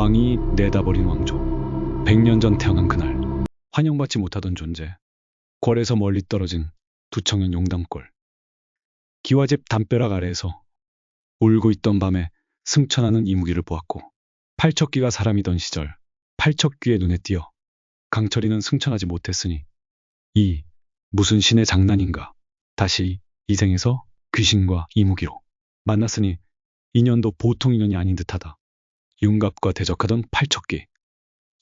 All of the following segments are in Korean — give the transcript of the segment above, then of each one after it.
왕이 내다버린 왕조. 100년 전 태어난 그날, 환영받지 못하던 존재, 궐에서 멀리 떨어진 두청년 용담골. 기와집 담벼락 아래에서 울고 있던 밤에 승천하는 이무기를 보았고, 팔척귀가 사람이던 시절 팔척귀의 눈에 띄어 강철이는 승천하지 못했으니 이 무슨 신의 장난인가. 다시 이 생에서 귀신과 이무기로 만났으니 인연도 보통 인연이 아닌 듯하다. 융갑과 대적하던 팔척귀.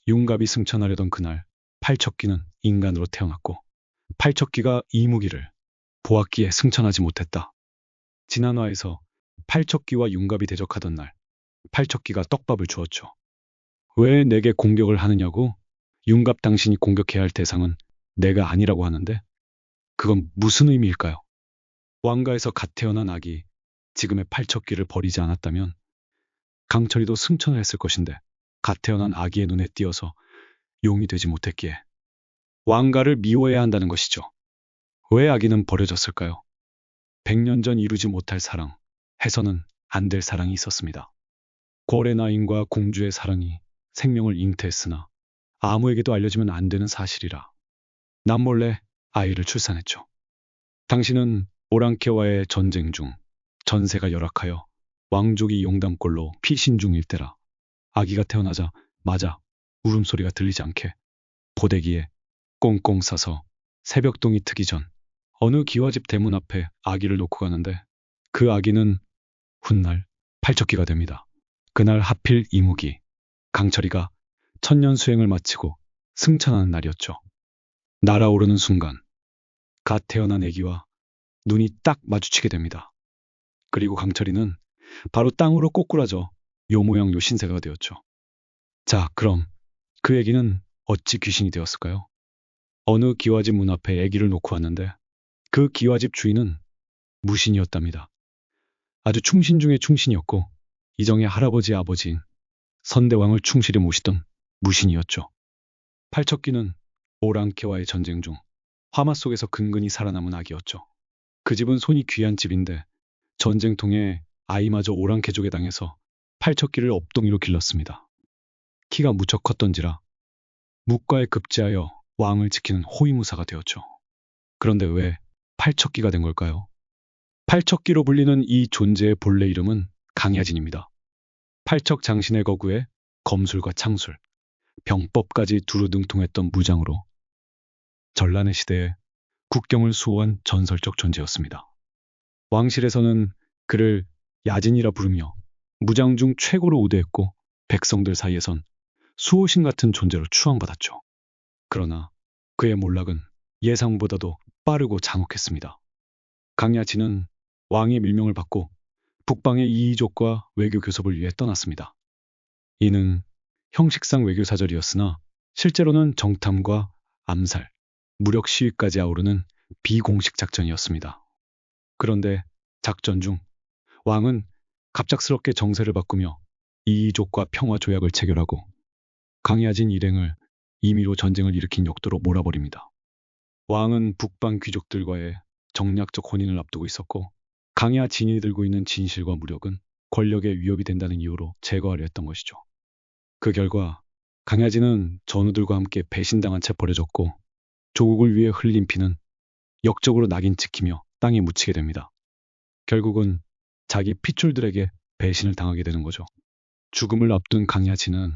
융갑이 승천하려던 그날 팔척귀는 인간으로 태어났고, 팔척귀가 이무기를 보았기에 승천하지 못했다. 지난화에서 팔척귀와 융갑이 대적하던 날 팔척귀가 떡밥을 주었죠. 왜 내게 공격을 하느냐고. 융갑, 당신이 공격해야 할 대상은 내가 아니라고 하는데 그건 무슨 의미일까요? 왕가에서 갓 태어난 아기 지금의 팔척귀를 버리지 않았다면 강철이도 승천을 했을 것인데, 갓 태어난 아기의 눈에 띄어서 용이 되지 못했기에 왕가를 미워해야 한다는 것이죠. 왜 아기는 버려졌을까요? 100년 전 이루지 못할 사랑, 해서는 안 될 사랑이 있었습니다. 궐의 나인과 공주의 사랑이 생명을 잉태했으나 아무에게도 알려지면 안 되는 사실이라 남몰래 아이를 출산했죠. 당신은 오랑캐와의 전쟁 중 전세가 열악하여 왕족이 용담골로 피신 중일 때라 아기가 태어나자마자 울음소리가 들리지 않게 포대기에 꽁꽁 싸서 새벽동이 트기 전 어느 기와집 대문 앞에 아기를 놓고 가는데, 그 아기는 훗날 팔척귀가 됩니다. 그날 하필 이무기 강철이가 천년 수행을 마치고 승천하는 날이었죠. 날아오르는 순간 갓 태어난 아기와 눈이 딱 마주치게 됩니다. 그리고 강철이는 바로 땅으로 꼬꾸라져 요 모양 요 신세가 되었죠. 자, 그럼 그 아기는 어찌 귀신이 되었을까요? 어느 기와집 문 앞에 아기를 놓고 왔는데 그 기와집 주인은 무신이었답니다. 아주 충신 중에 충신이었고 이정의 할아버지 아버지인 선대왕을 충실히 모시던 무신이었죠. 팔척귀는 오랑캐와의 전쟁 중 화마 속에서 근근히 살아남은 아기였죠. 그 집은 손이 귀한 집인데 전쟁통에 아이마저 오랑캐족에 당해서 팔척귀를 업동이로 길렀습니다. 키가 무척 컸던지라 묵과에 급제하여 왕을 지키는 호위무사가 되었죠. 그런데 왜 팔척귀가 된 걸까요? 팔척귀로 불리는 이 존재의 본래 이름은 강야진입니다. 팔척 장신의 거구에 검술과 창술, 병법까지 두루 능통했던 무장으로 전란의 시대에 국경을 수호한 전설적 존재였습니다. 왕실에서는 그를 야진이라 부르며 무장 중 최고로 우대했고 백성들 사이에선 수호신 같은 존재로 추앙받았죠. 그러나 그의 몰락은 예상보다도 빠르고 잔혹했습니다. 강야진은 왕의 밀명을 받고 북방의 이이족과 외교 교섭을 위해 떠났습니다. 이는 형식상 외교 사절이었으나 실제로는 정탐과 암살, 무력 시위까지 아우르는 비공식 작전이었습니다. 그런데 작전 중 왕은 갑작스럽게 정세를 바꾸며 이이족과 평화 조약을 체결하고 강야진 일행을 임의로 전쟁을 일으킨 역도로 몰아버립니다. 왕은 북방 귀족들과의 정략적 혼인을 앞두고 있었고, 강야진이 들고 있는 진실과 무력은 권력에 위협이 된다는 이유로 제거하려 했던 것이죠. 그 결과 강야진은 전우들과 함께 배신당한 채 버려졌고, 조국을 위해 흘린 피는 역적으로 낙인 찍히며 땅에 묻히게 됩니다. 결국은 자기 핏줄들에게 배신을 당하게 되는 거죠. 죽음을 앞둔 강야진은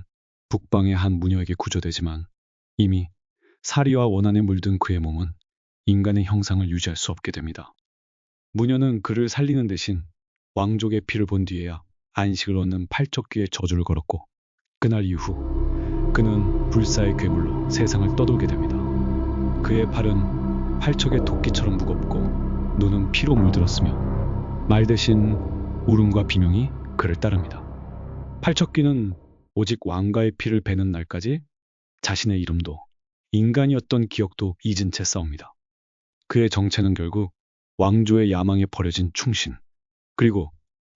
북방의 한 무녀에게 구조되지만 이미 사리와 원한에 물든 그의 몸은 인간의 형상을 유지할 수 없게 됩니다. 무녀는 그를 살리는 대신 왕족의 피를 본 뒤에야 안식을 얻는 팔척귀의 저주를 걸었고, 그날 이후 그는 불사의 괴물로 세상을 떠돌게 됩니다. 그의 팔은 팔척의 도끼처럼 무겁고 눈은 피로 물들었으며 말 대신 울음과 비명이 그를 따릅니다. 팔척귀는 오직 왕가의 피를 베는 날까지 자신의 이름도 인간이었던 기억도 잊은 채 싸웁니다. 그의 정체는 결국 왕조의 야망에 버려진 충신, 그리고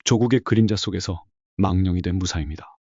조국의 그림자 속에서 망령이 된 무사입니다.